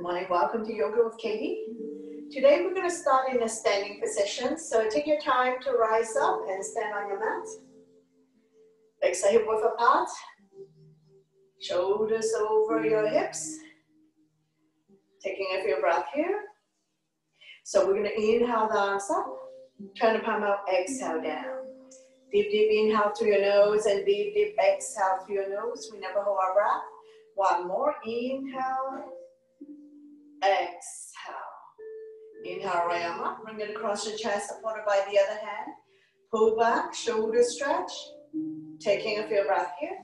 morning, welcome to Yoga with Katie. Today we're going to start in a standing position. So take your time to rise up and stand on your mat. Legs are hip width apart. Shoulders over your hips. Taking a few breaths here. So we're going to inhale the arms up. Turn the palm out, exhale down. Deep, deep inhale through your nose and deep, deep exhale through your nose. We never hold our breath. One more, inhale. Exhale. Inhale, right arm up. Bring it across your chest, supported by the other hand. Pull back, shoulder stretch. Taking a few breaths here.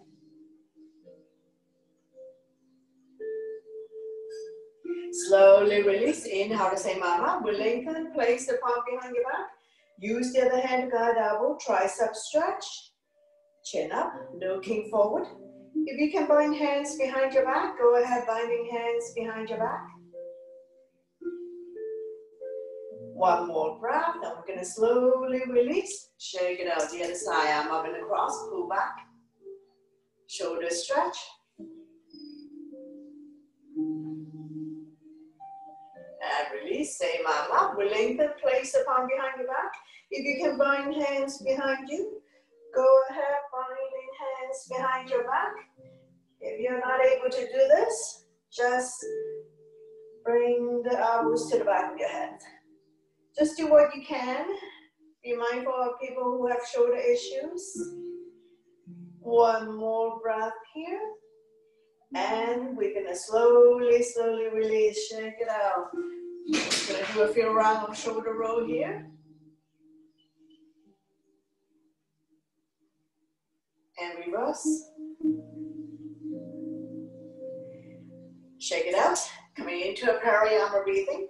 Slowly release. Inhale the same arm up. We lengthen. Place the palm behind your back. Use the other hand to guide elbow. Tricep stretch. Chin up. Looking forward. If you can bind hands behind your back, go ahead, binding hands behind your back. One more breath, then we're going to slowly release. Shake it out the other side, arm up and across, pull back. Shoulder stretch. And release, same arm up. We lengthen, place the palm behind your back. If you can bind hands behind you, go ahead, binding hands behind your back. If you're not able to do this, just bring the elbows to the back of your head. Just do what you can. Be mindful of people who have shoulder issues. One more breath here. And we're going to slowly, slowly release. Shake it out. We're going to do a few rounds of shoulder roll here. And reverse. Shake it out. Coming into a pranayama breathing.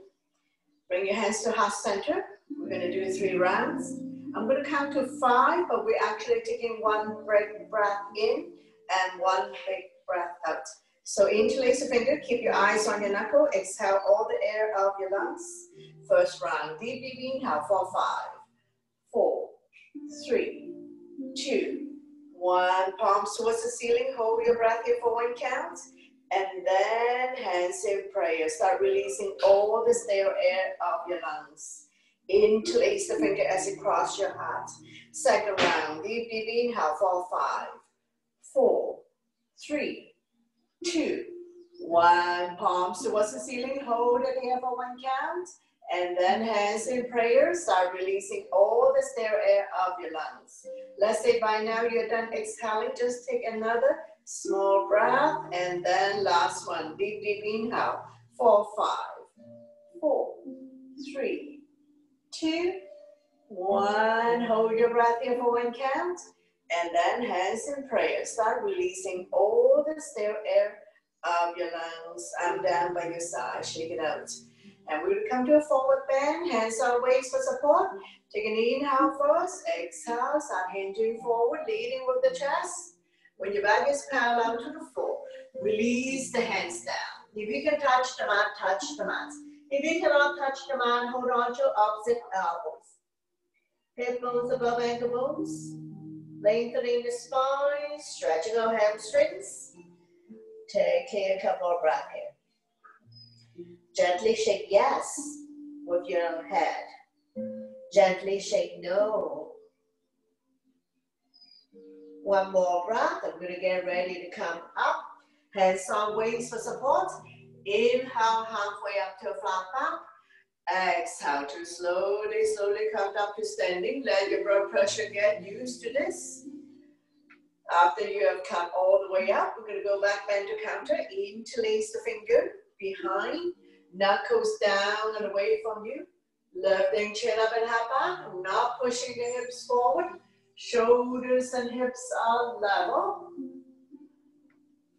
Bring your hands to heart center. We're going to do 3 rounds. I'm going to count to 5, but we're actually taking one big breath in and one big breath out. So interlace your finger, keep your eyes on your knuckle, exhale all the air out of your lungs. First round, deep, deep inhale for 5, 4, 3, 2, 1. Palms towards the ceiling, hold your breath here for 1 count. And then hands in prayer. Start releasing all the stale air of your lungs. Interlace the finger as you cross your heart. Second round, deep, deep inhale for 5, 4, 3, 2, 1. Palms towards the ceiling, hold it here for 1 count. And then hands in prayer, start releasing all the stale air of your lungs. Let's say by now you're done exhaling, just take another small breath, and then last one, deep, deep inhale for 5, 4, 3, 2, 1. Hold your breath here for 1 count, and then hands in prayer. Start releasing all the stale air of your lungs. I'm down by your side. Shake it out. And we're going to come to a forward bend. Hands on waist for support. Take an inhale first. Exhale. Start hinging forward, leading with the chest. When your back is parallel to the floor, release the hands down. If you can touch the mat, touch the mat. If you cannot touch the mat, hold on to opposite elbows. Hip bones above ankle bones. Lengthening the spine, stretching our hamstrings. Taking a couple of breaths here. Gently shake yes with your head. Gently shake no. One more breath. I'm going to get ready to come up. Hands on waist for support. Inhale halfway up to a flat back. Exhale to slowly, slowly come up to standing. Let your blood pressure get used to this. After you have come all the way up, we're going to go back bend to counter. Interlace the finger behind. Knuckles down and away from you. Lifting chin up and head back. Not pushing the hips forward. Shoulders and hips are level.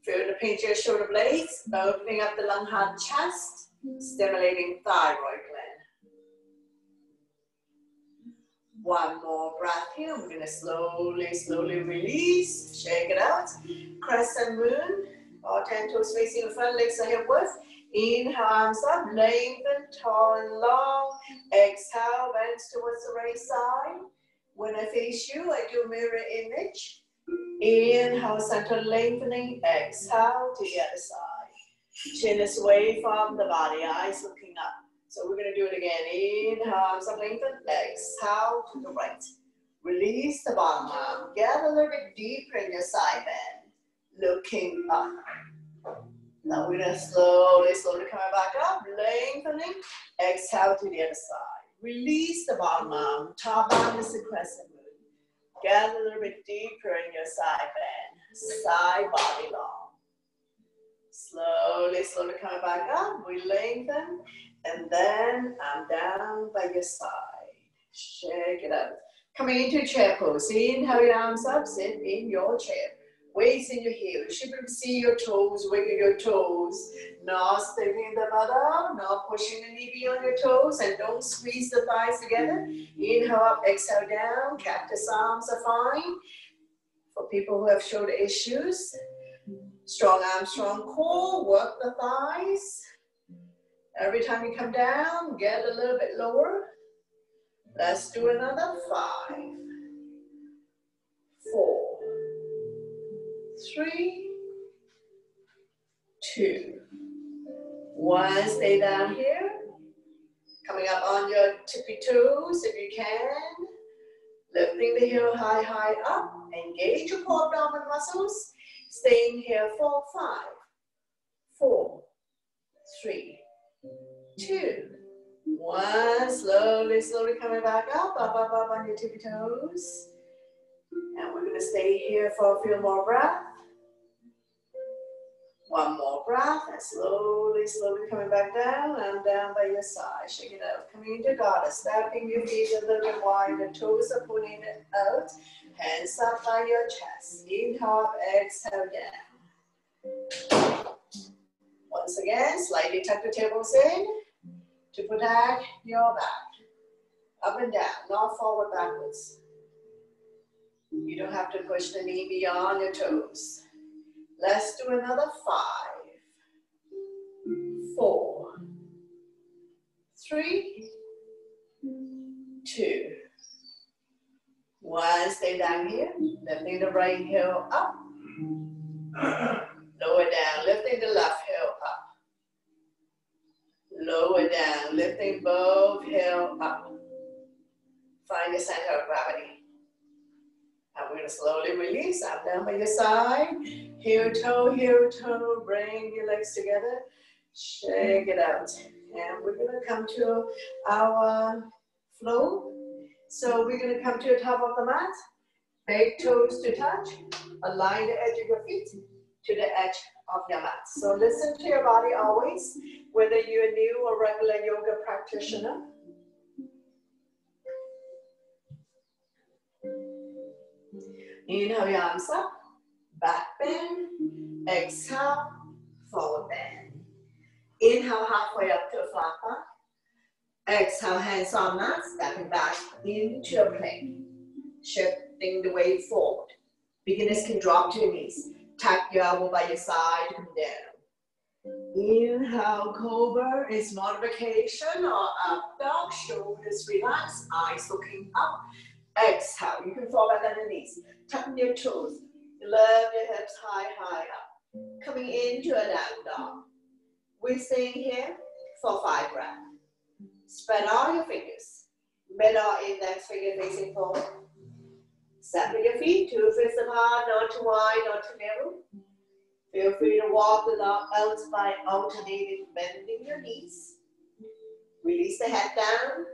Feel the pinch of your shoulder blades, opening up the lung, heart, chest, stimulating thyroid gland. One more breath here. We're going to slowly, slowly release. Shake it out. Crescent moon, or 10 toes facing in front, legs are hip width. Inhale, arms up, lengthen, tall and long. Exhale, bend towards the right side. When I face you, I do mirror image. Inhale, center lengthening. Exhale to the other side. Chin is away from the body, eyes looking up. So we're gonna do it again. Inhale, arms up, lengthen. Exhale to the right. Release the bottom arm. Get a little bit deeper in your side bend. Looking up. Now we're gonna slowly come back up. Lengthening. Exhale to the other side. Release the bottom arm. Top arm is the crescent moon. Get a little bit deeper in your side bend. Side body long. Slowly coming back up. We lengthen. And then I'm down by your side. Shake it out. Coming into chair pose. Inhale your arms up. Sit in your chair. Weights in your heels. You should see your toes, wiggle your toes. Not sticking the butt out, not pushing the knee beyond your toes, and don't squeeze the thighs together. Inhale up, exhale down. Cactus arms are fine. For people who have shoulder issues, strong arms, strong core, work the thighs. Every time you come down, get a little bit lower. Let's do another 5, 4, 3, 2, 1. Stay down here. Coming up on your tippy toes if you can. Lifting the heel high up. Engage your core abdominal muscles. Staying here for 5, 4, 3, 2, 1. Slowly coming back up on your tippy toes. And we're gonna stay here for a few more breaths. One more breath, and slowly coming back down, and down by your side. Shake it out. Coming into goddess, stepping your feet a little bit wider, toes are pulling it out, hands up by your chest. Inhale up, exhale down. Once again, slightly tuck the tables in to protect your back. Up and down, not forward, backwards. You don't have to push the knee beyond your toes. Let's do another 5, 4, 3, 2, 1. Stay down here. Lifting the right heel up. Lower down. Lifting the left heel up. Lower down. Lifting both heel up. Find the center of gravity. And we're going to slowly release. Up, down by your side. Heel, toe, bring your legs together. Shake it out. And we're going to come to our flow. So we're going to come to the top of the mat. Big toes to touch. Align the edge of your feet to the edge of your mat. So listen to your body always, whether you're a new or regular yoga practitioner. Inhale your arms up, back bend, exhale, forward bend. Inhale halfway up to a flat back. Exhale, hands on mat, stepping back into a plank. Shifting the weight forward. Beginners can drop to your knees. Tuck your elbow by your side, come down. Inhale, cobra is modification or up dog, shoulders relaxed, eyes looking up. Exhale, you can fall back on the knees. Tucking your toes. Lift your hips high up. Coming into a down dog. We're staying here for 5 breaths. Spread all your fingers. Middle index finger facing forward. Separate your feet, 2 fists apart, not too wide, not too narrow. Feel free to walk the dog out by alternating, bending your knees. Release the head down.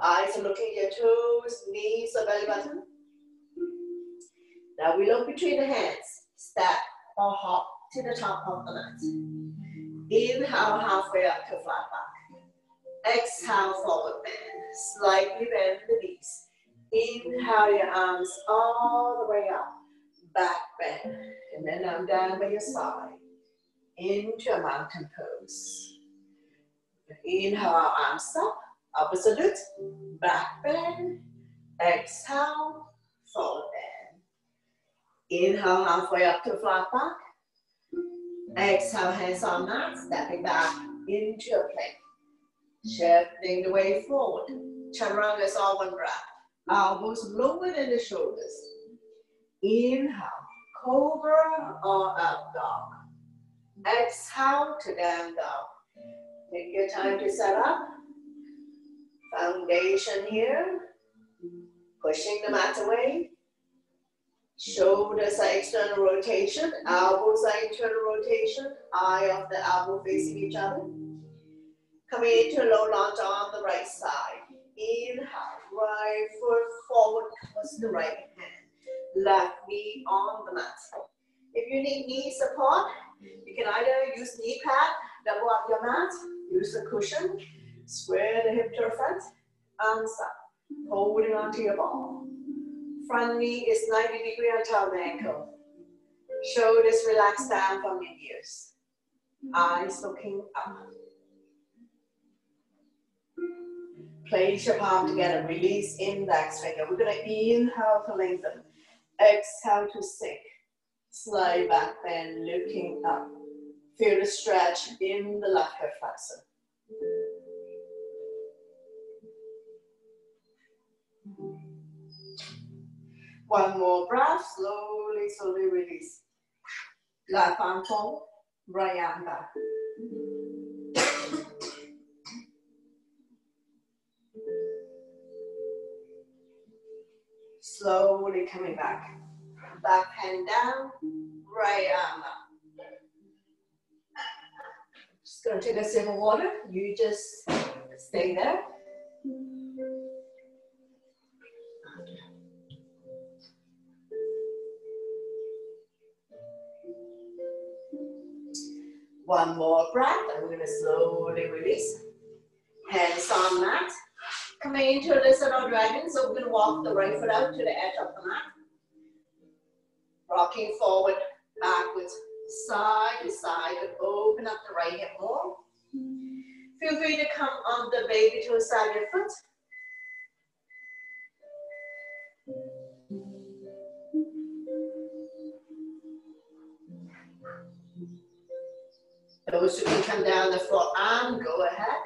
Eyes are looking at your toes, knees or belly button. Now we look between the hands. Step or hop to the top of the mat. Inhale halfway up to flat back. Exhale, forward bend. Slightly bend the knees. Inhale your arms all the way up. Back bend. And then I'm down by your side. Into a mountain pose. Inhale, arms up. Opposite it, back bend, exhale, forward bend. Inhale, halfway up to flat back. Exhale, hands on mat, stepping back into a plank. Shifting the weight forward. Chaturanga is all one breath. Elbows lower than the shoulders. Inhale, cobra or up dog. Exhale to down dog. Take your time to set up. Foundation here. Pushing the mat away. Shoulders are external rotation. Elbows are internal rotation. Eye of the elbow facing each other. Coming into a low lunge on the right side. Inhale. Right foot forward towards the right hand. Left knee on the mat. If you need knee support, you can either use knee pad, double up your mat, use the cushion, square the hip to the front, arms up, holding onto your ball. Front knee is 90 degrees on the ankle. Shoulders relax down from your ears. Eyes looking up. Place your palm together, release index finger. We're gonna inhale to lengthen, exhale to sink. Slide back, bend, looking up. Feel the stretch in the left hip flexor. One more breath, slowly, slowly release. Left arm forward, right arm back. Slowly coming back. Back hand down, right arm up. Just gonna take a sip of water. You just stay there. One more breath, and we're gonna slowly release. Hands on mat. Coming into a lizard or dragon, so we're gonna walk the right foot out to the edge of the mat. Rocking forward, backwards, side to side, and open up the right hip more. Feel free to come on the baby to the side of your foot. Those who can come down the forearm, go ahead.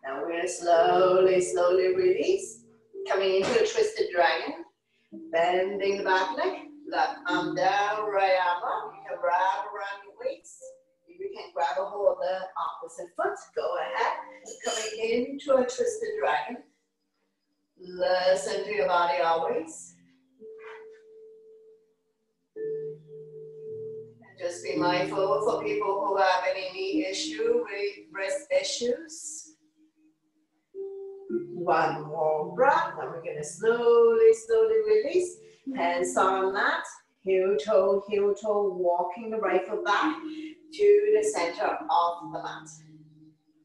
Now we're gonna slowly, slowly release. Coming into a twisted dragon. Bending the back leg, left arm down, right arm up. You can wrap around your waist. If you can grab a hold of the opposite foot, go ahead. Coming into a twisted dragon. Listen to your body always. And just be mindful for people who have any knee issue, wrist issues. One more breath, and we're gonna slowly, slowly release. Hands on mat, heel toe, walking the right foot back to the center of the mat.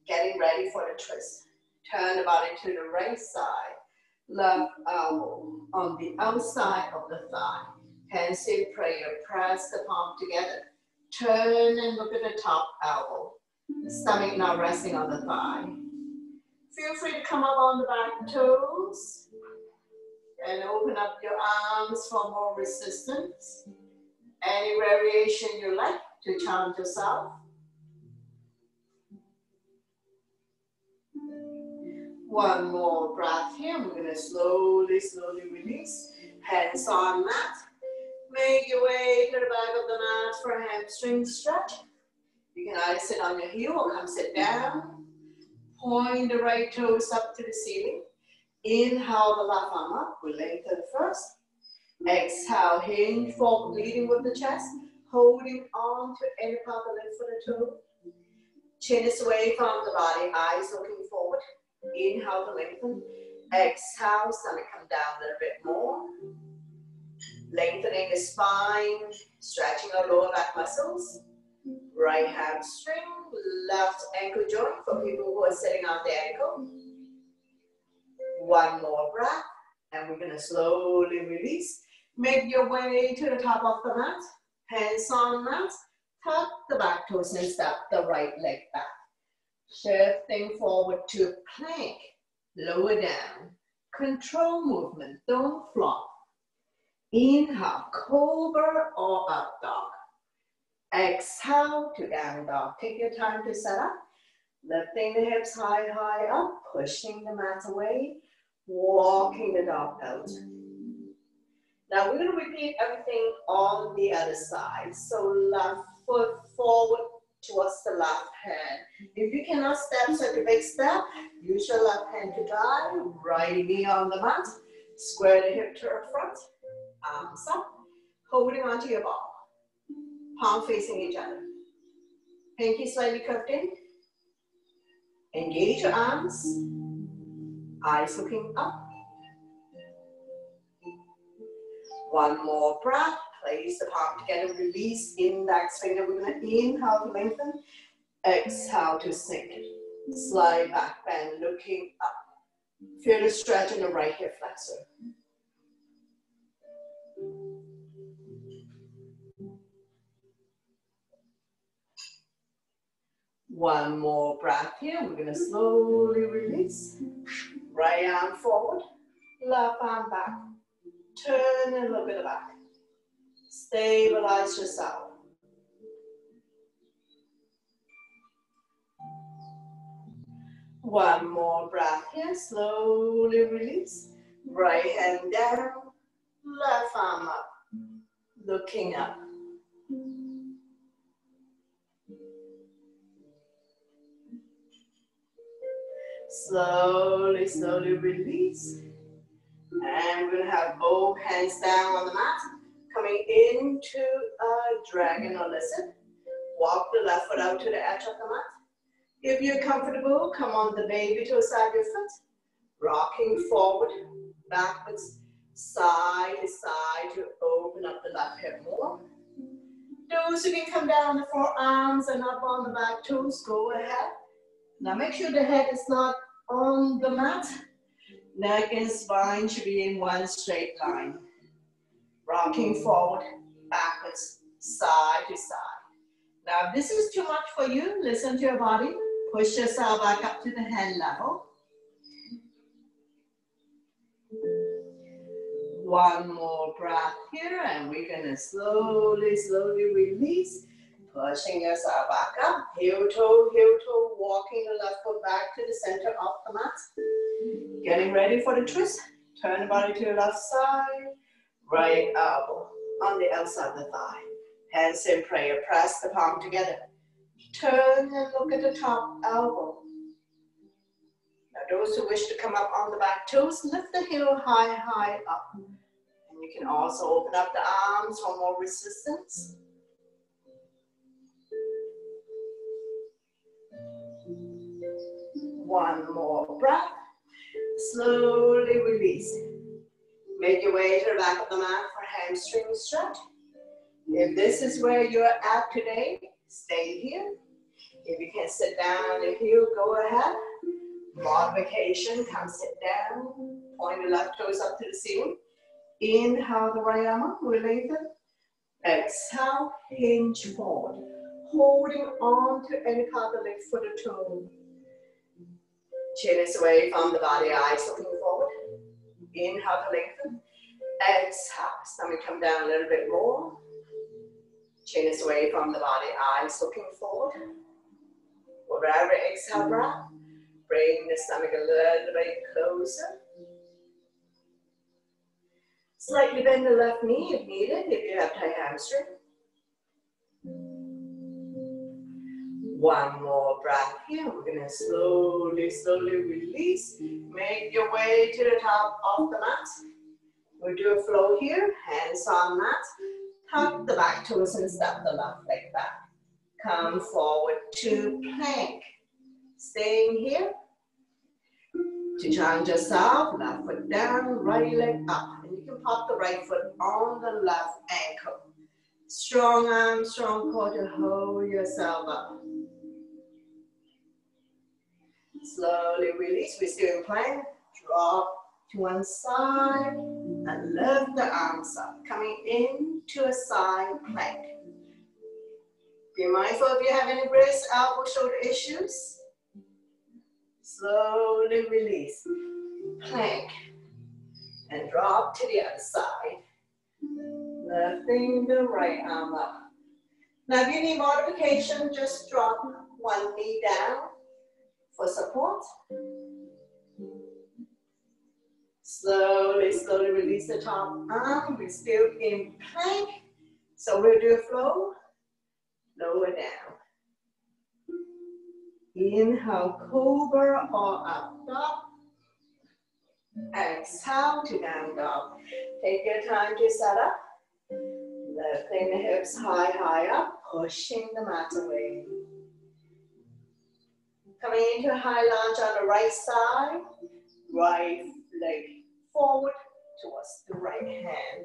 Getting ready for the twist. Turn the body to the right side. Left elbow on the outside of the thigh. Hands in prayer, press the palm together. Turn and look at the top elbow. The stomach now resting on the thigh. Feel free to come up on the back toes and open up your arms for more resistance. Any variation you like to challenge yourself. One more breath here. We're gonna slowly, slowly release. Hands on mat. Make your way to the back of the mat for a hamstring stretch. You can either sit on your heel or come sit down. Point the right toes up to the ceiling. Inhale the left arm up. We lengthen first. Exhale, hinge forward, leading with the chest. Holding on to any part of the left foot or toe. Chin is away from the body. Eyes looking forward. Inhale to lengthen. Exhale, stomach come down a little bit more. Lengthening the spine. Stretching our lower back muscles. Right hamstring, left ankle joint for people who are sitting on the ankle. One more breath, and we're gonna slowly release. Make your way to the top of the mat. Hands on mat. Tuck the back toes and step the right leg back. Shifting forward to plank. Lower down. Control movement, don't flop. Inhale, cobra or up dog. Exhale to down dog. Take your time to set up. Lifting the hips high, high up. Pushing the mat away. Walking the dog out. Now we're going to repeat everything on the other side. So left foot forward towards the left hand. If you cannot step such a big step, use your left hand to guide, right knee on the mat, square the hip to the front, arms up, holding onto your ball, palm facing each other. Pinky slightly curved in. Engage your arms, eyes looking up. One more breath, place the palm together, release index finger. We're going to inhale to lengthen, exhale to sink. Slide back, bend, looking up. Feel the stretch in the right hip flexor. One more breath here. We're going to slowly release. Right arm forward, left arm back. Turn and look at the back. Stabilize yourself. One more breath here. Slowly release. Right hand down, left arm up. Looking up. Slowly, slowly release. And we're going to have both hands down on the mat. Coming into a dragon or lizard. Walk the left foot out to the edge of the mat. If you're comfortable, come on the baby to side your foot. Rocking forward, backwards, side to side to open up the left hip more. Those who can come down on the forearms and up on the back toes, go ahead. Now make sure the head is not on the mat. Neck and spine should be in one straight line. Rocking forward, backwards, side to side. Now if this is too much for you, listen to your body. Push yourself back up to the hand level. One more breath here, and we're gonna slowly, slowly release. Pushing yourself back up, heel toe, walking the left foot back to the center of the mat. Getting ready for the twist. Turn the body to the left side, right elbow on the outside of the thigh. Hands in prayer, press the palm together. Turn and look at the top elbow. Now those who wish to come up on the back toes, lift the heel high, high up. And you can also open up the arms for more resistance. One more breath. Slowly release. Make your way to the back of the mat for hamstring stretch. If this is where you're at today, stay here. If you can sit down and heel, go ahead. Modification, come sit down. Point the left toes up to the ceiling. Inhale the right arm up, we lengthen. Exhale, hinge forward. Holding on to any part of the leg for the toe. Chin is away from the body, eyes looking forward. Inhale to lengthen. Exhale, stomach come down a little bit more. Chin is away from the body, eyes looking forward. With every exhale breath, bring the stomach a little bit closer. Slightly bend the left knee if needed, if you have tight hamstring. One more breath here. We're going to slowly, slowly release. Make your way to the top of the mat. We'll do a flow here. Hands on mat. Tuck the back toes and step the left leg back. Come forward to plank. Staying here. To challenge yourself, left foot down, right leg up. And you can pop the right foot on the left ankle. Strong arm, strong core to hold yourself up. Slowly release. We're still in plank. Drop to one side and lift the arms up. Coming into a side plank. Be mindful if you have any wrist, elbow, shoulder issues. Slowly release. Plank. And drop to the other side. Lifting the right arm up. Now if you need modification, just drop one knee down for support. Slowly, slowly release the top arm. We're still in plank. So we'll do a flow. Lower down. Inhale, cobra or up dog. Exhale to down dog. Take your time to set up. Lifting the hips high, high up. Pushing the mat away. Coming into a high lunge on the right side. Right leg forward towards the right hand.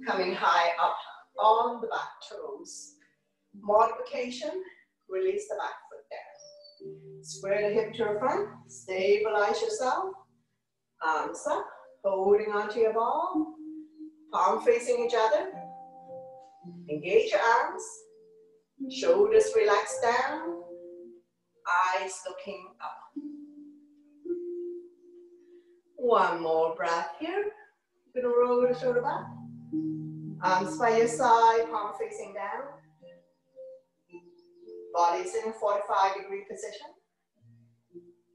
Coming high up on the back toes. Modification, release the back foot down. Square the hip to the front, stabilize yourself. Arms up, holding onto your ball. Palm facing each other. Engage your arms. Shoulders relax down. Eyes looking up. One more breath here. You're gonna roll the shoulder back. Arms by your side, palm facing down. Body's in a 45-degree position.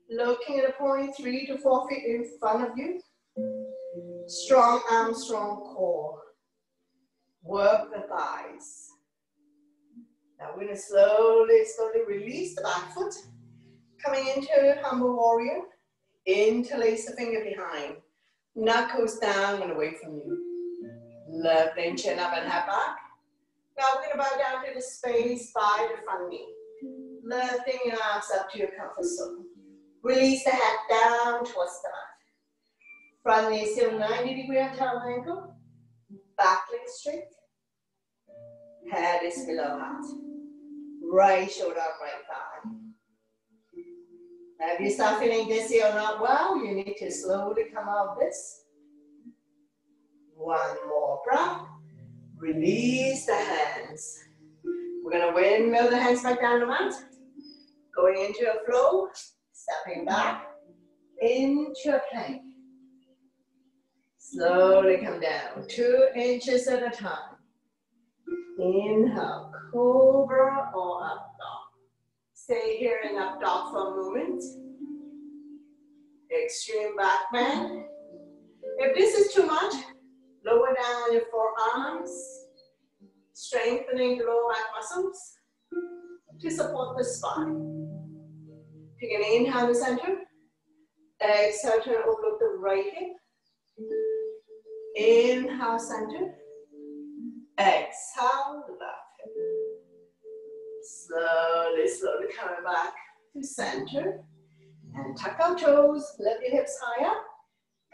Looking at a point 3 to 4 feet in front of you. Strong arms, strong core. Work the thighs. Now we're going to slowly, slowly release the back foot. Coming into humble warrior. Interlace the finger behind. Knuckles down and away from you. Lifting chin up and head back. Now we're going to bow down to the space by the front knee. Lifting your arms up to your comfort zone. Release the head down towards the mat. Front knee still 90-degree on toe ankle. Back leg straight. Head is below heart. Right shoulder up, right thigh. Now if you start feeling dizzy or not well, you need to slowly come out of this. One more breath. Release the hands. We're going to windmill the hands back down the mat. Going into a flow. Stepping back into a plank. Slowly come down, 2 inches at a time. Inhale, cobra or up dog. Stay here in up dog for a moment. Extreme back bend. If this is too much, lower down on your forearms, strengthening the lower back muscles to support the spine. Take an inhale to center. Exhale, turn over the right hip. Inhale, center. Exhale, left hip. Slowly, slowly coming back to center. And tuck our toes. Lift your hips high up.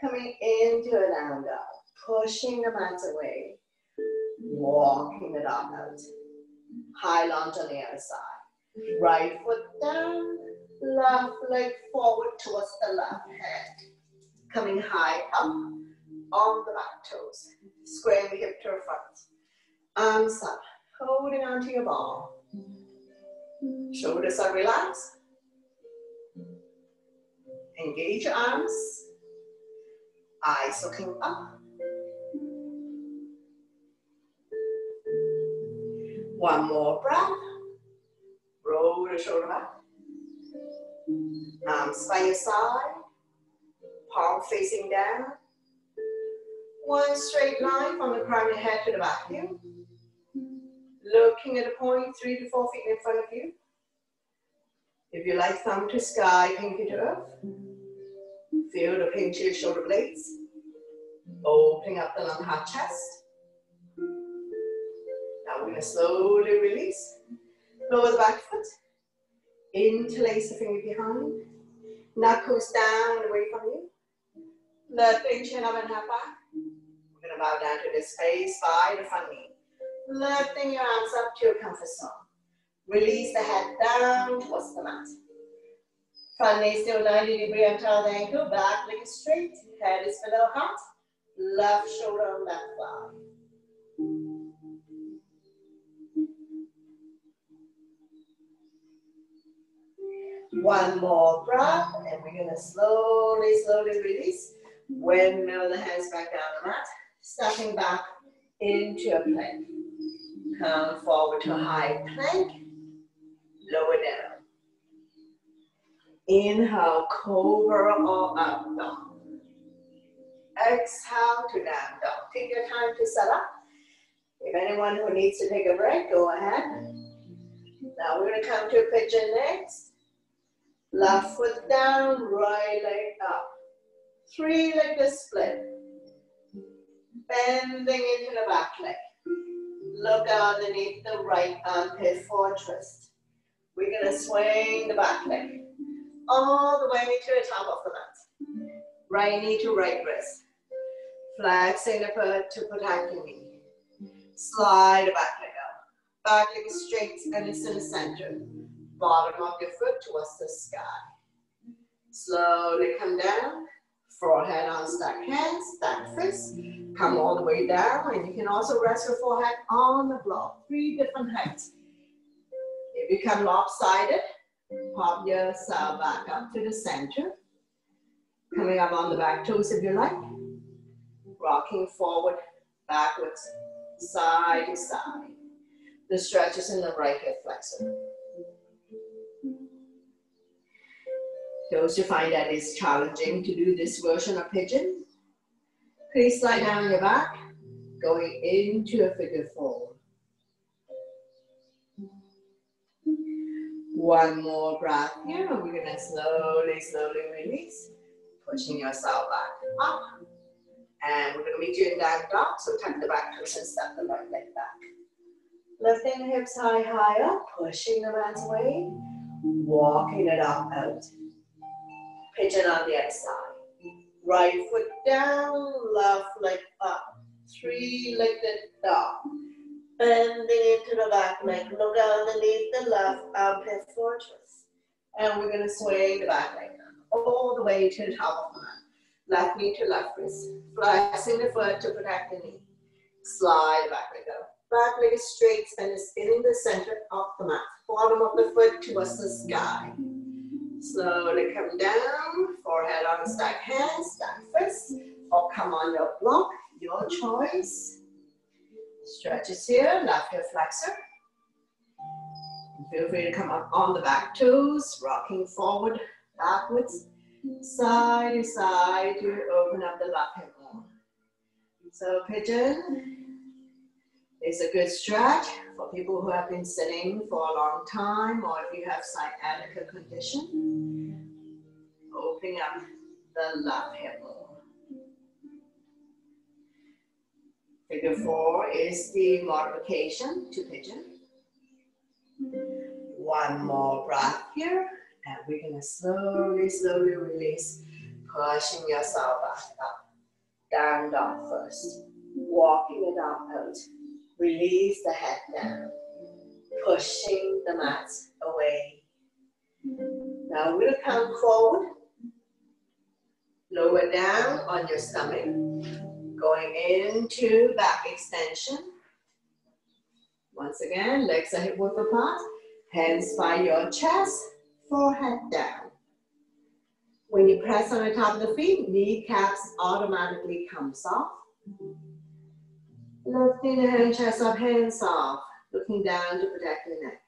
Coming into a down dog. Pushing the mat away. Walking the dog out. High lunge on the other side. Right foot down. Left leg forward towards the left hand. Coming high up on the back toes. Squaring the hip to the front. Arms up. Holding onto your ball. Shoulders are relaxed. Engage your arms. Eyes looking up. One more breath. Roll the shoulder back. Arms by your side. Palm facing down. One straight line from the crown of your head to the back of you. Looking at a point 3 to 4 feet in front of you. If you like, thumb to sky, pinky to earth. Feel the pinch of your shoulder blades. Opening up the long hard chest. Now we're going to slowly release. Lower the back foot. Interlace the finger behind. Knuckles down and away from you. Lifting chin up and head back. We're going to bow down to the space by the front knee. Lifting your arms up to your comfort zone. Release the head down towards the mat. Front knee still 90-degree on toe ankle. Back leg is straight. Head is below heart. Left shoulder and left thigh. One more breath, and we're going to slowly, slowly release. Windmill the hands back down the mat. Stepping back into a plank. Come forward to a high plank. Lower down. Inhale, cobra or up dog. Exhale to down dog. Take your time to set up. If anyone who needs to take a break, go ahead. Now we're going to come to a pigeon next. Left foot down, right leg up. 3-legged split. Bending into the back leg. Look underneath the right armpit for a twist. We're going to swing the back leg all the way to the top of the mat. Right knee to right wrist. Flexing the foot to protect your knee. Slide the back leg out. Back leg is straight and it's in the center. Bottom of your foot towards the sky. Slowly come down. Forehead on stack hands, stack fists. Come all the way down, and you can also rest your forehead on the floor. 3 different heights. If you come lopsided, pop yourself back up to the center. Coming up on the back toes if you like. Rocking forward, backwards, side to side. The stretch is in the right hip flexor. Those who find that it's challenging to do this version of pigeon, please slide down your back, going into a figure 4. One more breath here, and we're gonna slowly, slowly release, pushing yourself back up. And we're gonna meet you in down dog, so tuck the back toes and step the right leg back. Lifting the hips high, high up, pushing the mat away, walking it up out. Pigeon on the other side. Right foot down, left leg up. 3-legged dog. Bending into the back leg. Look underneath the left armpit for a twist. And we're going to swing the back leg all the way to the top of the mat. Left knee to left wrist. Flexing the foot to protect the knee. Slide the back leg up. Back leg is straight and is in the center of the mat. Bottom of the foot towards the sky. Slowly come down, forehead on stack hands, stack fists, or come on your block, your choice. Stretches here, left hip flexor. Feel free to come up on the back toes, rocking forward, backwards, side to side to open up the left hip more. So pigeon is a good stretch for people who have been sitting for a long time, or if you have sciatica condition, opening up the left hip more. Figure 4 is the modification to pigeon. One more breath here, and we're gonna slowly, slowly release, pushing yourself back up. Down dog first, walking it up out. Release the head down, pushing the mat away. Now we'll come forward, lower down on your stomach, going into back extension. Once again, legs are hip width apart, hands by your chest, forehead down. When you press on the top of the feet, kneecaps automatically come soft. Lifting the hand, chest up, hands off. Looking down to protect your neck.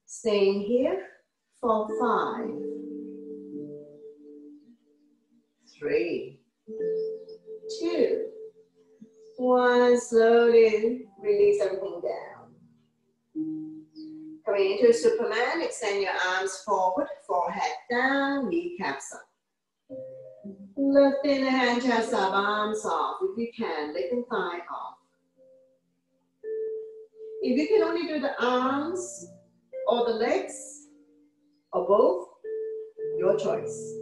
Staying here for 5, 3, 2, 1. Slowly release everything down. Coming into Superman, extend your arms forward, forehead down, kneecaps up. Lifting the hand, chest up, arms off. If you can, leg and thigh off. If you can only do the arms or the legs or both, your choice.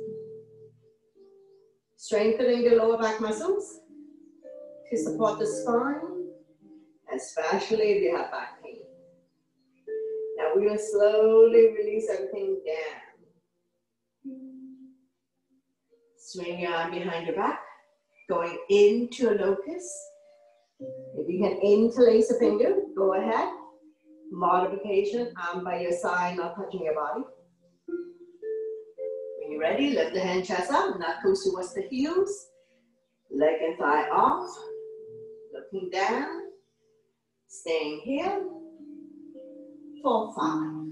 Strengthening the lower back muscles to support the spine, especially if you have back pain. Now we will slowly release everything down. Swing your arm behind your back, going into a locust. If you can interlace a finger, go ahead. Modification, arm by your side, not touching your body. When you're ready, lift the hand, chest up, knuckles towards the heels. Leg and thigh off. Looking down. Staying here. For 5,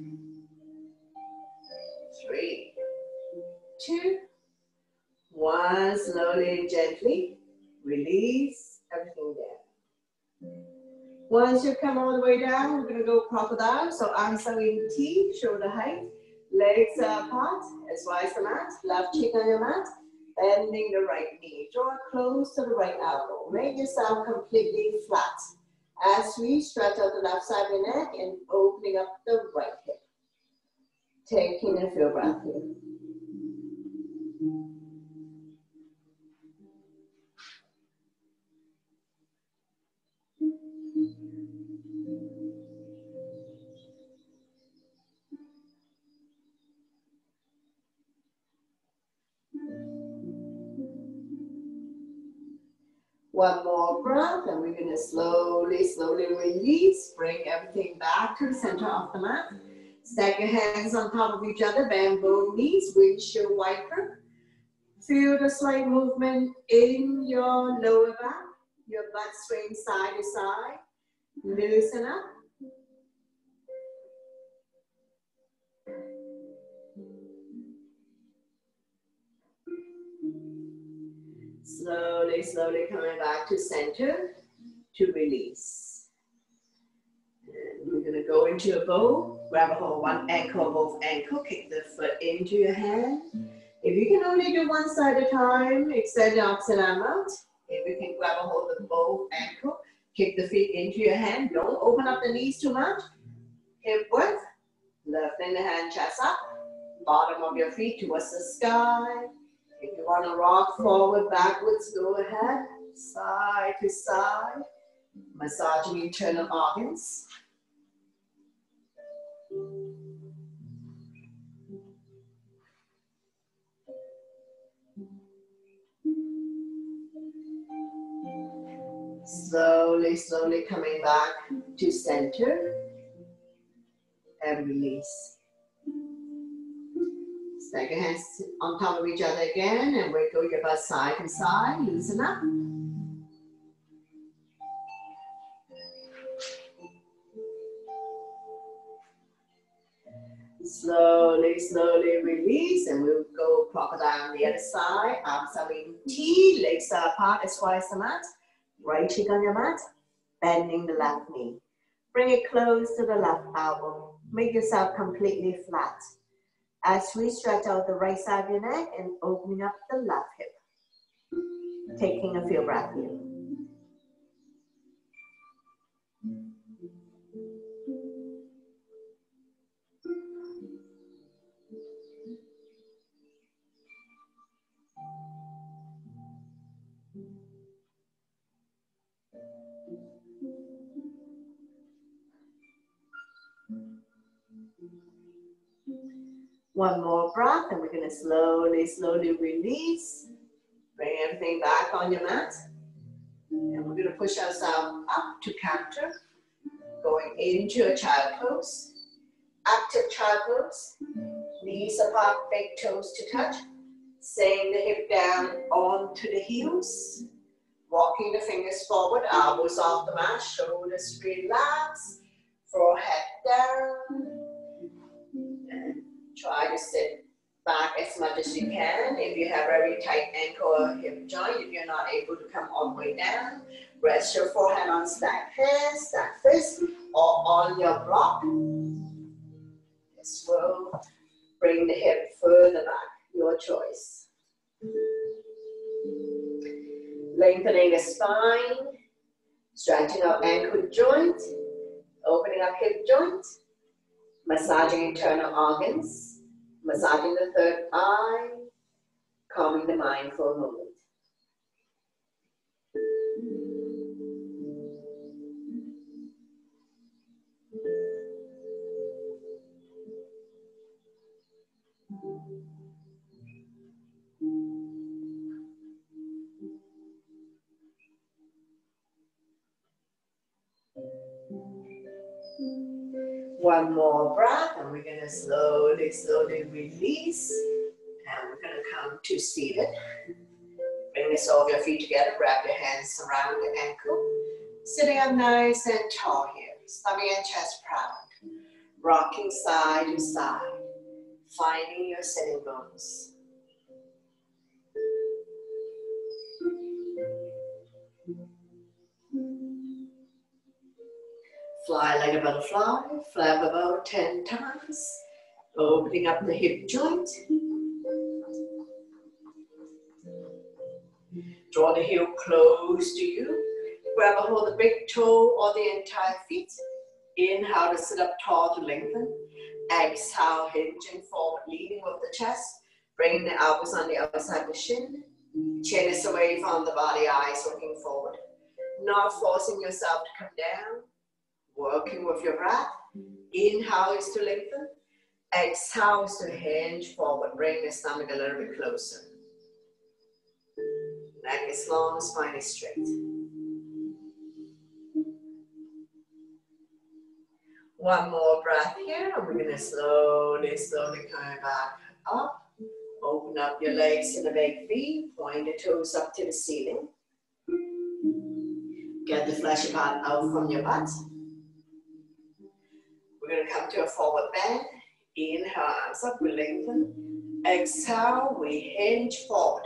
3, 2, 1. Slowly and gently Release everything down. Once you come all the way down, we're going to go crocodile. So arms are in T, shoulder height, legs are apart, as wide as the mat, left cheek on your mat, bending the right knee. Draw close to the right elbow. Make yourself completely flat. As we stretch out the left side of your neck and opening up the right hip. Taking a full breath here. One more breath, and we're going to slowly, slowly release. Bring everything back to the center of the mat. Stack your hands on top of each other, bend both knees, windshield wiper. Feel the slight movement in your lower back, your butt swaying side to side. Loosen up. Slowly, slowly coming back to center to release. And we're going to go into a bow. Grab a hold one ankle, both ankle. Kick the foot into your hand. If you can only do one side at a time, extend the opposite arm out. If you can grab a hold of both ankle, kick the feet into your hand. Don't open up the knees too much. Hip width. Lifting the hand chest up. Bottom of your feet towards the sky. If you want to rock forward, backwards, go ahead. Side to side. Massaging internal organs. Slowly, slowly coming back to center. And release. Stack your hands on top of each other again and wiggle your butt side to side. Loosen up. Slowly, slowly release, and we'll go crocodile on the other side. Arms are in T, legs are apart as wide as the mat. Right cheek on your mat, bending the left knee. Bring it close to the left elbow. Make yourself completely flat. As we stretch out the right side of your neck and opening up the left hip. Taking a full breath here. One more breath, and we're going to slowly, slowly release. Bring everything back on your mat. And we're going to push ourselves up to counter. Going into a child pose. Active child pose. Knees apart, big toes to touch. Saying the hip down onto the heels. Walking the fingers forward, elbows off the mat, shoulders relax. Forehead down. And try to sit back as much as you can. If you have very tight ankle or hip joint, if you're not able to come all the way down, rest your forehead on stacked hands, stacked fists, or on your block. This will bring the hip further back, your choice. Lengthening the spine, stretching out ankle joint, opening up hip joint, massaging internal organs, massaging the third eye, calming the mind for a moment. One more breath, and we're going to slowly, slowly release. And we're going to come to seated. Bring the sole of your feet together. Wrap your hands around the ankle. Sitting up nice and tall here. Stomach and chest proud. Rocking side to side. Finding your sitting bones. Fly like a butterfly, flap about 10 times, opening up the hip joint. Draw the heel close to you. Grab a hold of the big toe or the entire feet. Inhale to sit up tall to lengthen. Exhale, hinging forward, leading with the chest. Bringing the elbows on the outside of the shin. Chin is away from the body, eyes looking forward. Not forcing yourself to come down. Working with your breath. Inhale is to lengthen. Exhale is to hinge forward. Bring the stomach a little bit closer. Neck is long, spine is straight. One more breath here, and we're going to slowly come back up. Open up your legs in a big V. Point the toes up to the ceiling. Get the fleshy part out from your butt. We're going to come to a forward bend. Inhale, arms up, we lengthen. Exhale, we hinge forward.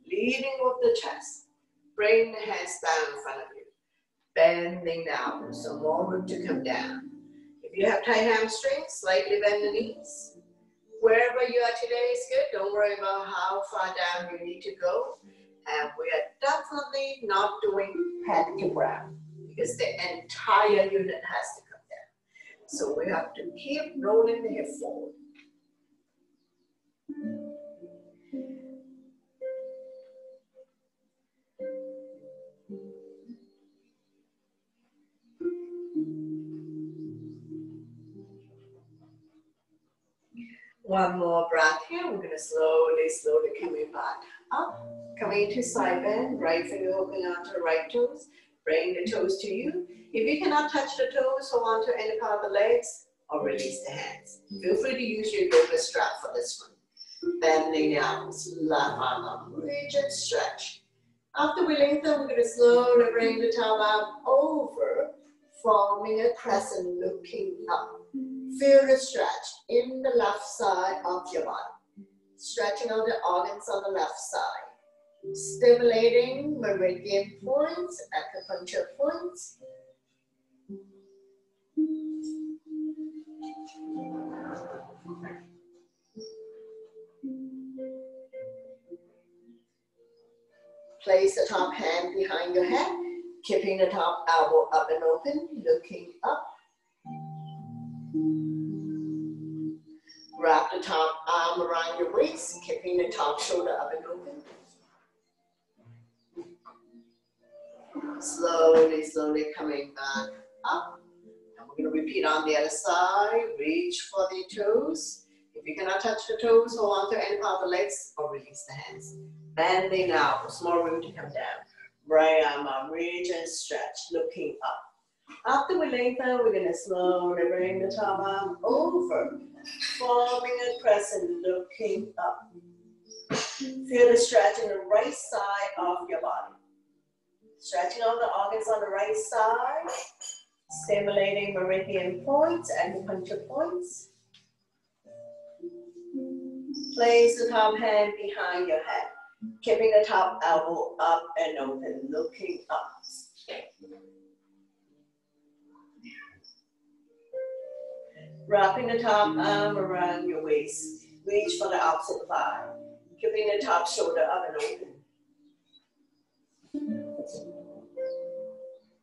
Leading with the chest. Bring the hands down in front of you. Bending down, so more room to come down. If you have tight hamstrings, slightly bend the knees. Wherever you are today is good. Don't worry about how far down you need to go. And we are definitely not doing head to ground because the entire unit has to come down. So we have to keep rolling the hip forward. One more breath here. We're going to slowly coming back up. Coming into side bend, right finger hooking onto the right toes. Bring the toes to you. If you cannot touch the toes, hold on to any part of the legs or release the hands. Feel free to use your yoga strap for this one. Bending the arms, left arm up, reach and stretch. After we lengthen, we're going to slowly bring the top arm over, forming a crescent looking up. Feel the stretch in the left side of your body. Stretching out the organs on the left side. Stimulating meridian points, acupuncture points. Place the top hand behind your head, keeping the top elbow up and open, looking up. Wrap the top arm around your waist, keeping the top shoulder up and open. Slowly coming back up. And we're going to repeat on the other side. Reach for the toes. If you cannot touch the toes, hold on to any part of the legs or release the hands. Bending out, small room to come down. Right arm up, reach and stretch, looking up. After we lengthen, we're going to slowly bring the top arm over, forming a crescent, looking up. Feel the stretch in the right side of your body. Stretching out the organs on the right side, stimulating meridian points, acupuncture points. Place the top hand behind your head, keeping the top elbow up and open, looking up. Wrapping the top arm around your waist. Reach for the opposite thigh. Keeping the top shoulder up and open.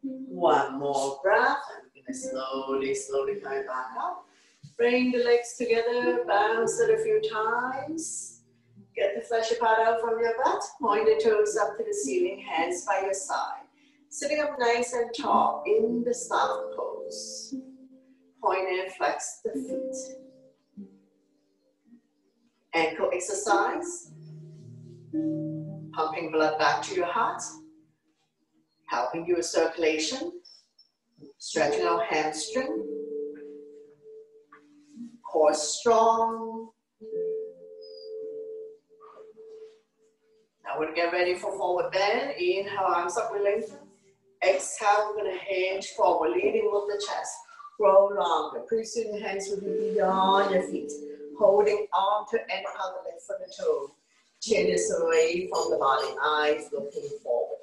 One more breath. I'm going to slowly come back up. Bring the legs together. Bounce it a few times. Get the fleshy part out from your butt. Point the toes up to the ceiling. Hands by your side. Sitting up nice and tall in the soft pose. Point and flex the feet. Ankle exercise. Pumping blood back to your heart. Helping you with circulation. Stretching out hamstring. Core strong. Now we're going to get ready for forward bend. Inhale, arms up, we lengthen. Exhale, we're going to hinge forward, leading with the chest. Grow longer. Pretty soon your hands will be beyond your feet. Holding on to any part of the leg for the toe. Chin is away from the body. Eyes looking forward.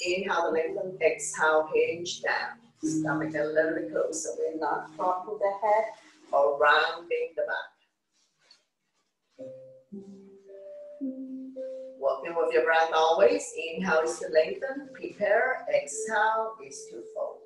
Inhale, lengthen. Exhale, hinge down. Stomach a little bit closer. We're not propping the head or rounding the back. Working with your breath always. Inhale is to lengthen. Prepare. Exhale is to fold.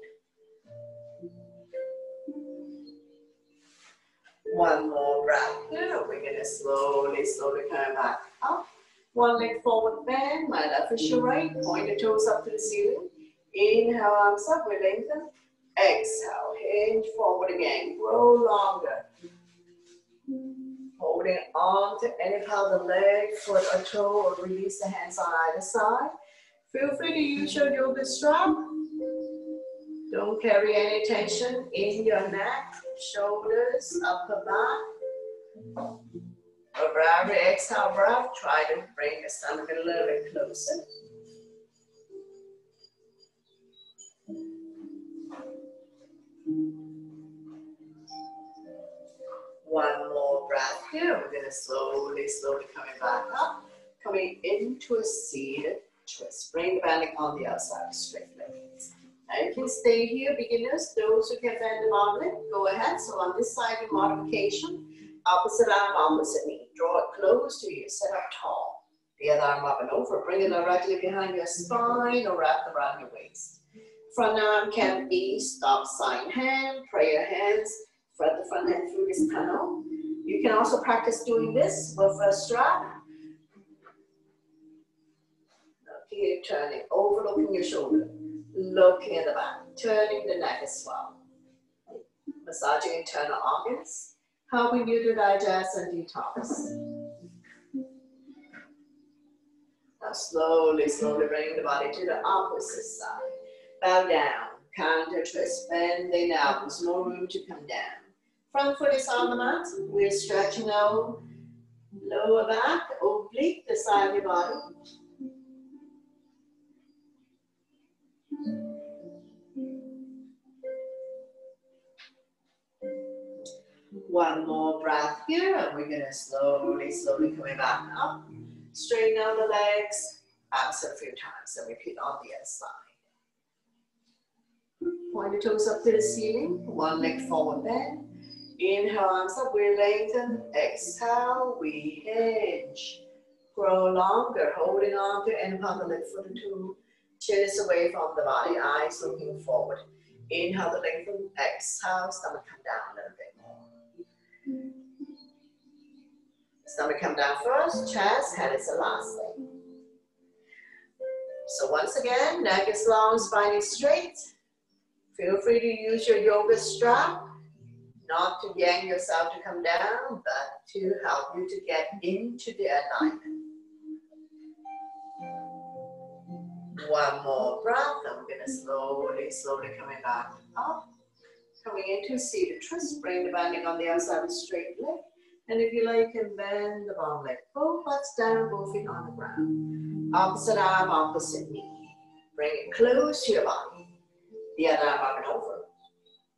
One more breath here. We're going to slowly come back up. One leg forward bend. My left is your right. Point the toes up to the ceiling. Inhale, arms up. We lengthen. Exhale. Hinge forward again. Grow longer. Holding on to any part of the leg, foot or toe, or release the hands on either side. Feel free to use your yoga strap. Don't carry any tension in your neck, shoulders, upper back. Over every exhale breath, try to bring the stomach a little bit closer. One more breath here. We're going to slowly coming back up. Coming into a seated twist. Bring the bending on the outside, straight legs. Now you can stay here, beginners. Those who can bend the arm leg, go ahead. So on this side of modification, opposite arm, opposite knee. Draw it close to you, sit up tall. The other arm up and over. Bring it directly behind your spine or wrap around your waist. Front arm can be stop sign hand, prayer hands. Thread the front hand through this tunnel. You can also practice doing this with a strap. Here, turning, overlooking your shoulder, looking at the back, turning the neck as well. Massaging internal organs, helping you to digest and detox. Now slowly bring the body to the opposite side. Bow down, counter twist, bend the elbows, no room to come down. Front foot is on the mat. We're stretching out lower back, oblique, the side of your body. One more breath here, and we're going to slowly coming back up. Straighten out the legs, abs a few times, and repeat on the other side. Point the toes up to the ceiling, one leg forward bend. Inhale, arms up, we lengthen. Exhale, we hinge. Grow longer, holding on to end of the leg for the two. Chin is away from the body, eyes looking forward. Inhale, the lengthen. Exhale, stomach come down a little bit more. Stomach come down first, chest, head is the last thing. So once again, neck is long, spine is straight. Feel free to use your yoga strap. Not to yank yourself to come down, but to help you to get into the alignment. One more breath, and we're going to slowly coming back up. Coming into seated twist, bring the bending on the outside of the straight leg. And if you like, you can bend the bottom leg. Both butts down, both feet on the ground. Opposite arm, opposite knee. Bring it close to your body. The other arm up and over.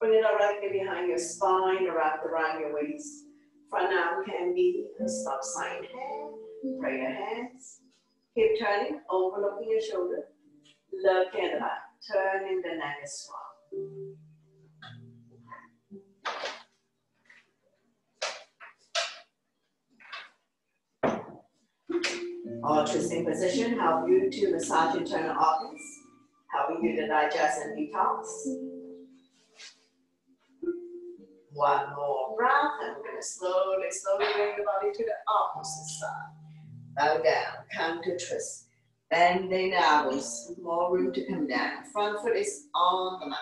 Bring it directly behind your spine or wrap around your waist. Front arm can be a stop sign hand, prayer hands. Keep turning, overlooking your shoulder. Look at the back, turning the neck as well. All twisting position help you to massage internal organs, helping you to digest and detox. One more breath, and we're going to slowly bring the body to the opposite side. Bow down, counter twist. Bend the elbows, more room to come down. Front foot is on the mat.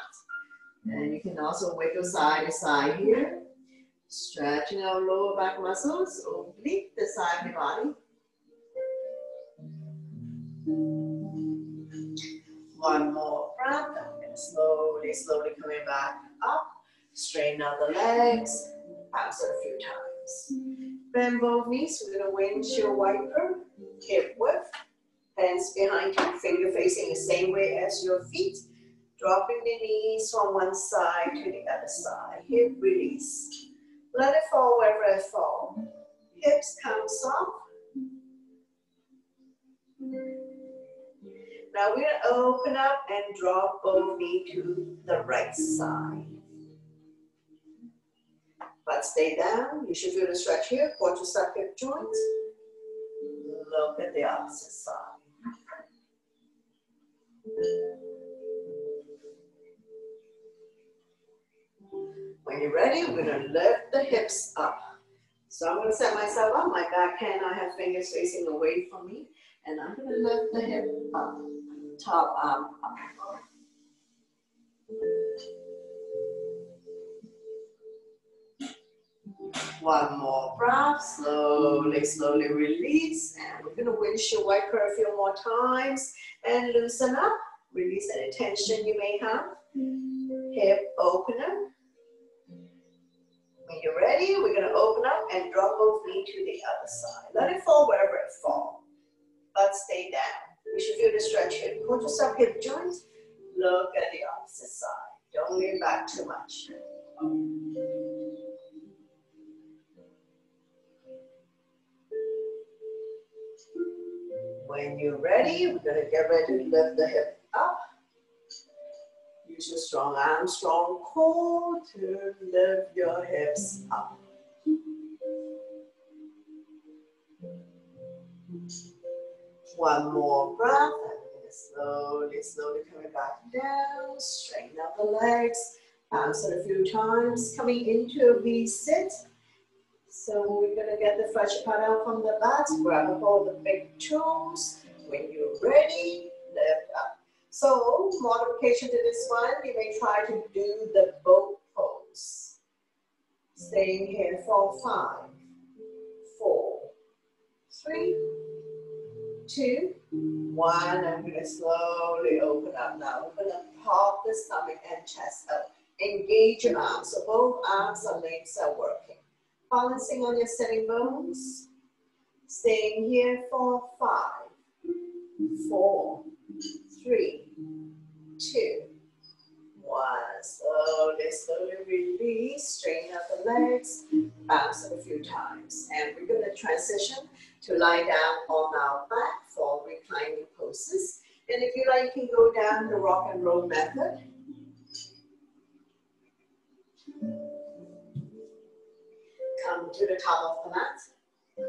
And you can also wiggle side to side here. Stretching our lower back muscles, oblique the side of your body. One more breath, and we're going to slowly coming back up. Straighten out the legs, bounce it a few times. Bend both knees, we're going to windshield wiper, hip width, hands behind you, finger facing the same way as your feet. Dropping the knees from one side to the other side. Hip release. Let it fall wherever it falls. Hips come soft. Now we're gonna open up and drop both knee to the right side. But stay down. You should feel the stretch here. Quadricep hip joint. Look at the opposite side. When you're ready, we're gonna lift the hips up. So I'm gonna set myself up. My backhand, I have fingers facing away from me. And I'm gonna lift the hip up. Top arm up. One more breath, slowly, slowly release. And we're gonna windshield wiper a few more times and loosen up. Release any tension you may have. Hip opener. When you're ready, we're gonna open up and drop both knee to the other side. Let it fall wherever it falls, but stay down. We should feel the stretch here. Quadricep hip joints. Look at the opposite side. Don't lean back too much. When you're ready, we're gonna get ready to lift the hip up. Use your strong arm, strong core to lift your hips up. One more breath, and slowly, slowly coming back down. Straighten out the legs. Bounce it a few times. Coming into a V-sit. So we're gonna get the fresh part out from the butt. Grab up all the big toes. When you're ready, lift up. So, modification to this one, you may try to do the boat pose. Staying here for 5, 4, 3, 2, 1. I'm going to slowly open up now. We're going to pop the stomach and chest up. Engage your arms. So both arms and legs are working. Balancing on your sitting bones. Staying here for 5, 4, 3, 2, 1. Slowly, slowly release. Straighten up the legs. Bounce it a few times. And we're going to transition to lie down on our back for reclining poses. And if you like, you can go down the rock and roll method. Come to the top of the mat.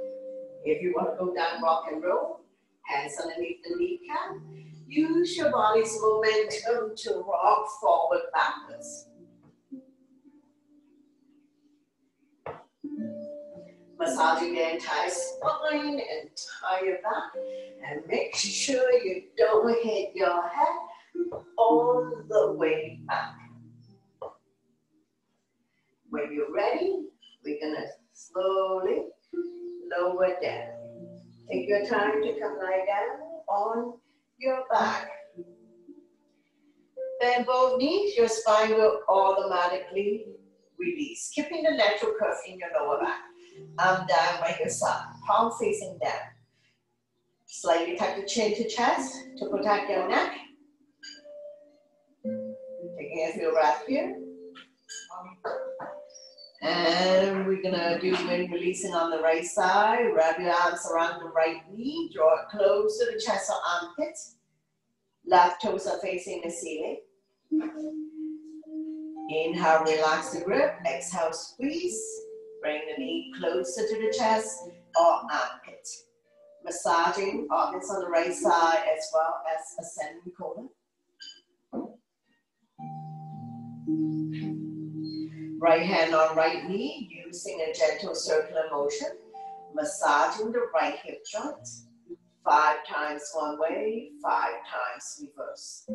If you want to go down rock and roll, hands underneath the kneecap. Use your body's momentum to rock forward backwards. Massaging the entire spine, entire back, and make sure you don't hit your head all the way back. When you're ready, we're gonna slowly lower down. Take your time to come lie down on your back. Bend both knees, your spine will automatically release, keeping the lateral curve in your lower back. Arm down by your side, palm facing down. Slightly tuck the chin to chest to protect your neck. Taking a few breaths here. And we're gonna do wind releasing on the right side. Wrap your arms around the right knee. Draw it close to the chest or armpit. Left toes are facing the ceiling. Inhale, relax the grip. Exhale, squeeze. Bring the knee closer to the chest or armpit. Massaging armpits on the right side as well as ascending colon. Right hand on right knee, using a gentle circular motion. Massaging the right hip joint. 5 times one way, 5 times reverse.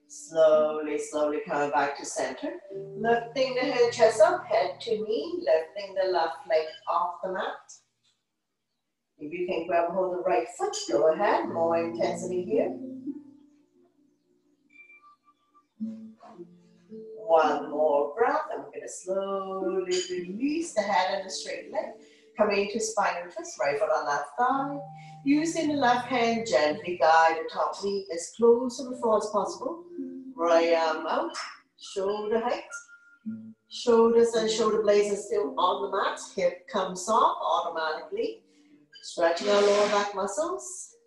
Slowly, slowly coming back to center. Lifting the head, chest up, head to knee. Lifting the left leg off the mat. If you can grab hold of the right foot, go ahead. More intensity here. One more breath. I'm going to slowly release the head and the straight leg. Coming into spinal twist, right foot on left thigh. Using the left hand, gently guide the top knee as close to the floor as possible. Right arm out, shoulder height. Shoulders and shoulder blades are still on the mat. Hip comes off automatically. Stretching our lower back muscles.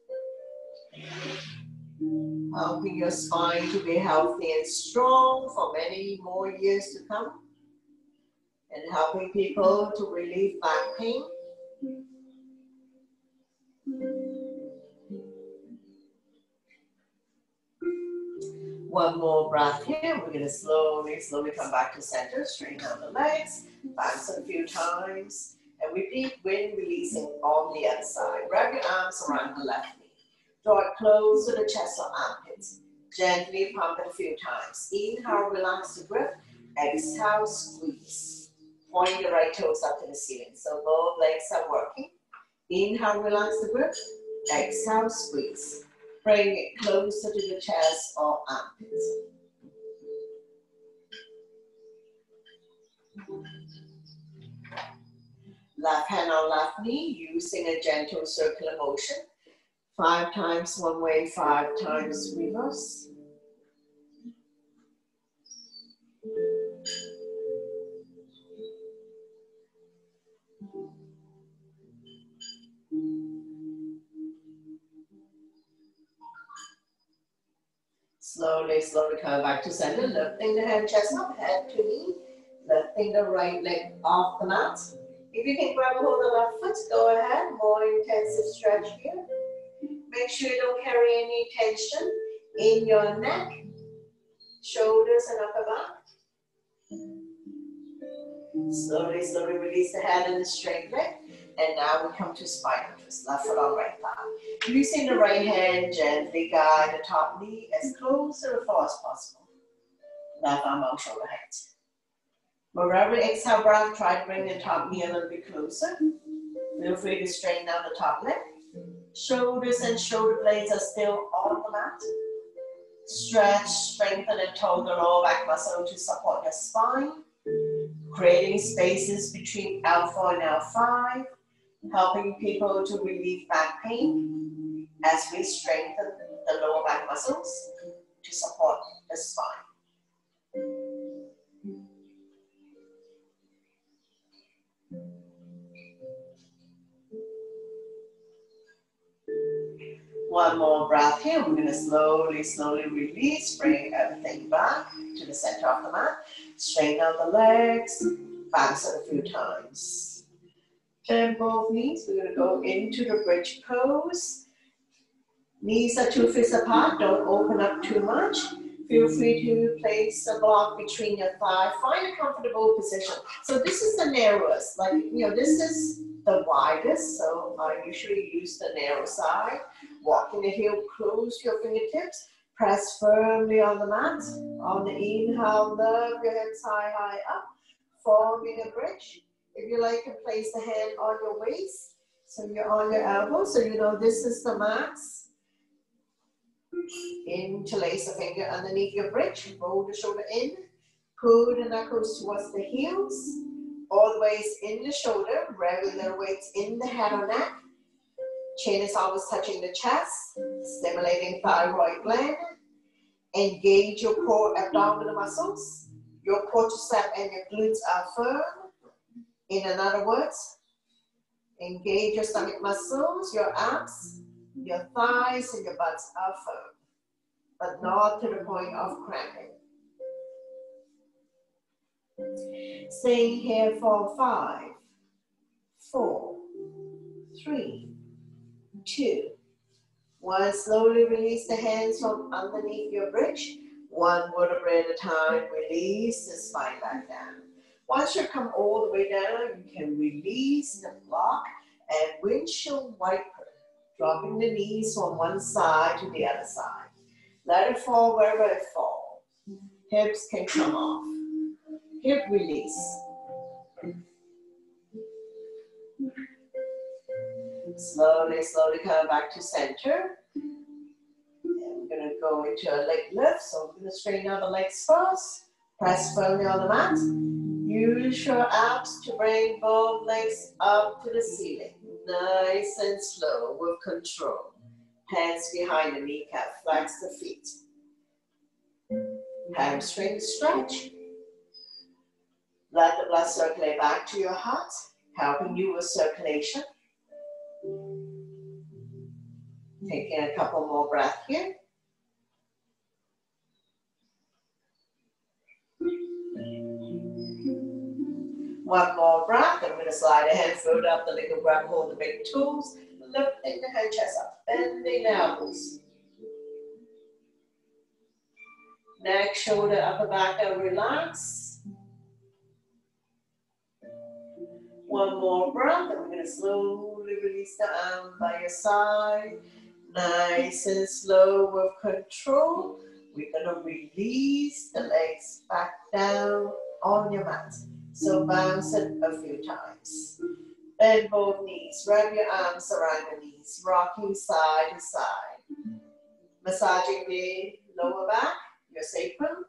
Helping your spine to be healthy and strong for many more years to come. And helping people to relieve back pain. One more breath here. We're going to slowly come back to center. Straighten out the legs. Bounce a few times. And repeat when releasing on the other side. Wrap your arms around the left knee. Draw it close to the chest or armpits. Gently pump it a few times. Inhale, relax the grip. Exhale, squeeze. Point your right toes up to the ceiling. So both legs are working. Inhale, relax the grip. Exhale, squeeze. Bring it closer to the chest or armpits. Left hand on left knee, using a gentle circular motion. 5 times one way, 5 times reverse. Slowly come back to center, lifting the head, chest up, head to knee, lifting the right leg off the mat. If you can grab a hold of the left foot, go ahead, more intensive stretch here. Make sure you don't carry any tension in your neck, shoulders and upper back. Slowly release the head and the straight leg. And now we come to spinal twist, left foot on right thigh. Using the right hand, gently guide the top knee as close to the floor as possible. Left arm out, shoulder height. Wherever exhale breath, try to bring the top knee a little bit closer. Feel free to straighten out the top leg. Shoulders and shoulder blades are still on the mat. Stretch, strengthen and tone the lower back muscle to support your spine. Creating spaces between L4 and L5. Helping people to relieve back pain as we strengthen the lower back muscles to support the spine. One more breath here. We're going to slowly release. Bring everything back to the center of the mat. Straighten out the legs. Bounce it a few times. Turn both knees. We're going to go into the bridge pose. Knees are 2 fists apart. Don't open up too much. Feel free to place a block between your thighs. Find a comfortable position. So this is the narrowest. Like, this is the widest. So I usually use the narrow side. Walking the heel close to your fingertips. Press firmly on the mat. On the inhale, lift your hips high up. Forming a bridge. If you like, you can place the hand on your waist. So you're on your elbow. So you know this is the max. Interlace a finger underneath your bridge. Roll the shoulder in. Pull the knuckles towards the heels. All the ways in the shoulder. Regular weights in the head or neck. Chin is always touching the chest. Stimulating thyroid gland. Engage your core abdominal muscles. Your quadricep and your glutes are firm. In other words, engage your stomach muscles, your abs, your thighs, and your butts are firm, but not to the point of cramping. Staying here for 5, 4, 3, 2, 1. Slowly release the hands from underneath your bridge. 1 vertebra at a time. Release the spine back down. Once you come all the way down, you can release the block and windshield wiper, dropping the knees from one side to the other side. Let it fall wherever it falls. Hips can come off. Hip release. Slowly come back to center. And we're going to go into a leg lift. So we're going to straighten out the legs first. Press firmly on the mat. Use your abs to bring both legs up to the ceiling. Nice and slow with control. Hands behind the kneecap, flex the feet. Hamstring stretch. Let the blood circulate back to your heart, helping you with circulation. Taking a couple more breaths here. One more breath. I'm going to slide a hand forward up the leg, grab hold of the big toes, lifting the head, chest up, bending the elbows. Neck, shoulder, upper back, and relax. One more breath, and we're going to slowly release the arm by your side. Nice and slow with control. We're going to release the legs back down on your mat. So bounce it a few times. Bend both knees. Wrap your arms around the knees. Rocking side to side. Massaging the lower back, your sacrum.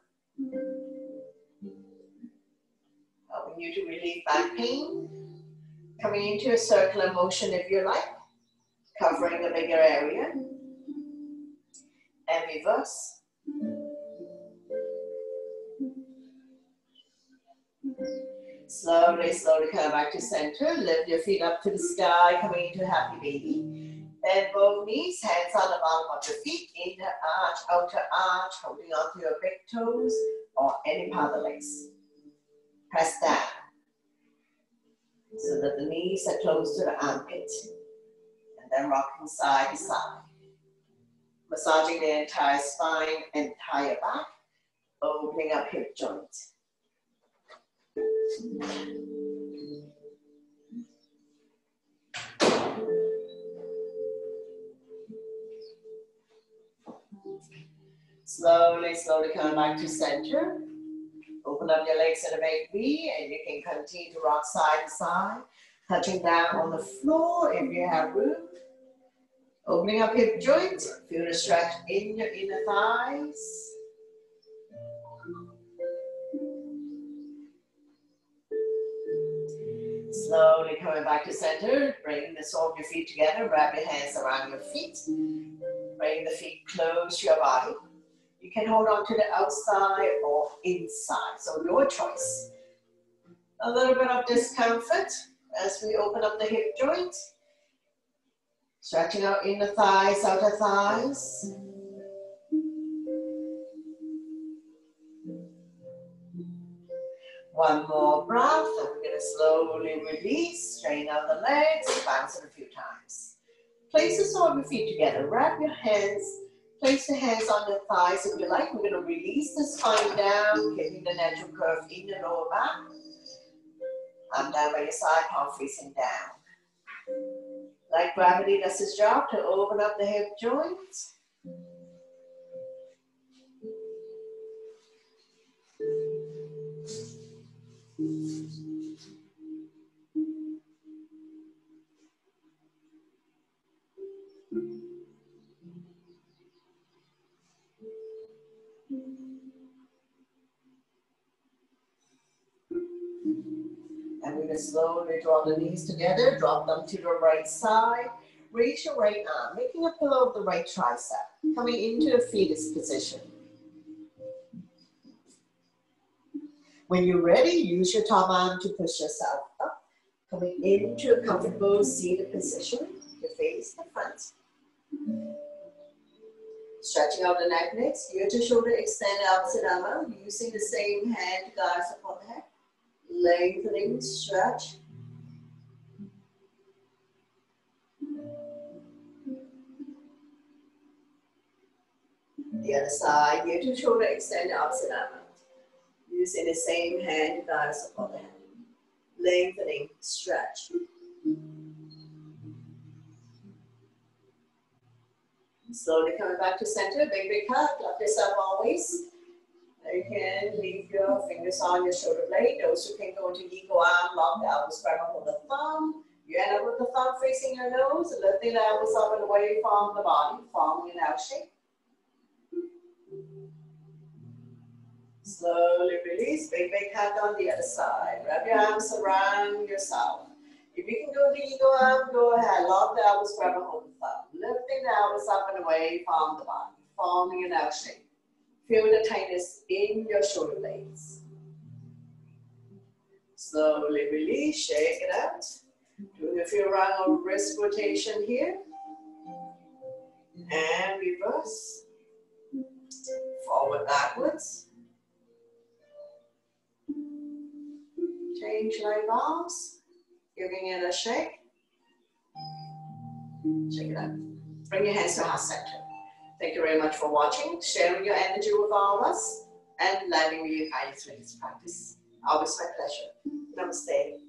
Helping you to relieve back pain. Coming into a circular motion if you like. Covering a bigger area. And reverse. Slowly, slowly come back to center. Lift your feet up to the sky, coming into happy baby. Bend both knees, hands on the bottom of your feet, inner arch, outer arch, holding onto your big toes or any part of the legs. Press down so that the knees are close to the armpit. And then rocking side to side. Massaging the entire spine, entire back, opening up hip joints. Slowly, slowly come back to center. Open up your legs in a big V, and you can continue to rock side to side, touching down on the floor if you have room. Opening up hip joints, feel the stretch in your inner thighs. Slowly coming back to center, bringing the sole of your feet together, wrap your hands around your feet. Bring the feet close to your body. You can hold on to the outside or inside, so your choice. A little bit of discomfort as we open up the hip joint. Stretching out inner thighs, outer thighs. One more breath, and we're going to slowly release, straighten out the legs, bounce it a few times. Place the sole of your feet together, wrap your hands, place the hands on your thighs if you like. We're going to release the spine down, keeping the natural curve in the lower back. Arm down by your side, palm facing down. Like gravity does its job to open up the hip joints. And we're going to slowly draw the knees together, drop them to the right side. Raise your right arm, making a pillow of the right tricep, coming into a fetus position. When you're ready, use your top arm to push yourself up, coming into a comfortable seated position, your face the front. Stretching out the neck next, ear to shoulder, extend opposite arm out, using the same hand to guide support the head. Lengthening, stretch. The other side, ear to shoulder, extend opposite arm out. Using the same hand to guide support the head. Lengthening, stretch. Slowly coming back to center, big hug, lift yourself always. You can leave your fingers on your shoulder blade. Those who can go into eagle arm, lock the elbows, grab up with the thumb. You end up with the thumb facing your nose, lifting the elbows up and away from the body, forming an L shape. Slowly release, big hug on the other side. Wrap your arms around yourself. If you can go to eagle arm, go ahead. Lock the elbows, grab a hold of the thumb. Lifting the elbows up and away from the body, forming an L shape. Feel the tightness in your shoulder blades. Slowly release, shake it out. Do a few rounds of wrist rotation here. And reverse. Forward, backwards. Change like arms. Giving it a shake. Shake it out. Bring your hands to heart center. Thank you very much for watching, sharing your energy with all of us, and letting me guide you through this practice. Always my pleasure. Namaste.